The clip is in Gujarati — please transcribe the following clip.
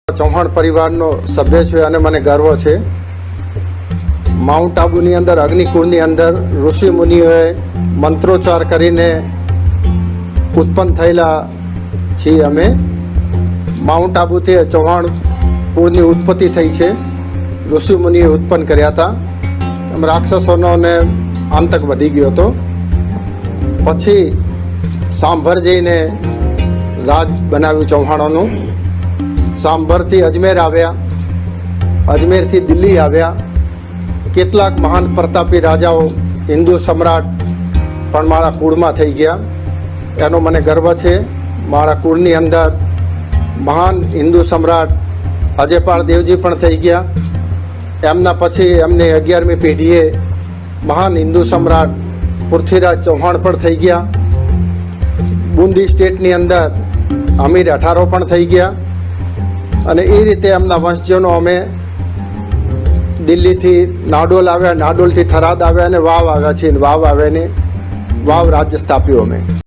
ચૌહાણ પરિવારનો સભ્ય છું અને મને ગર્વ છે. માઉન્ટ આબુની અંદર અગ્નિકુંડની અંદર ઋષિ મુનિઓએ મંત્રોચ્ચાર કરીને ઉત્પન્ન થયેલા છીએ. અમે માઉન્ટ આબુથી ચૌહાણ કુળની ઉત્પત્તિ થઈ છે. ઋષિ મુનિએ ઉત્પન્ન કર્યા હતા. એમ રાક્ષસોનો ને આંતક વધી ગયો હતો. પછી સાંભર જઈને રાજ બનાવ્યું ચૌહાણોનું. સાંભરથી અજમેર આવ્યા, અજમેરથી દિલ્હી આવ્યા. કેટલાક મહાન પ્રતાપી રાજાઓ હિન્દુ સમ્રાટ પણ મારા કુળમાં થઈ ગયા. એનો મને ગર્વ છે. મારા કુળની અંદર મહાન હિન્દુ સમ્રાટ અજયપાળ દેવજી પણ થઈ ગયા. એમના પછી એમની 11મી પેઢીએ મહાન હિન્દુ સમ્રાટ પૃથ્વીરાજ ચૌહાણ પણ થઈ ગયા. બુંદી સ્ટેટની અંદર અમીર 18 પણ થઈ ગયા. અને એ રીતે એમના વંશજોનો અમે દિલ્હીથી નાડોલ આવ્યા, નાડોલથી થરાદ આવ્યા અને વાવ આવ્યા છીએ. વાવ આવ્યાને વાવ રાજ્ય સ્થાપ્યું અમે.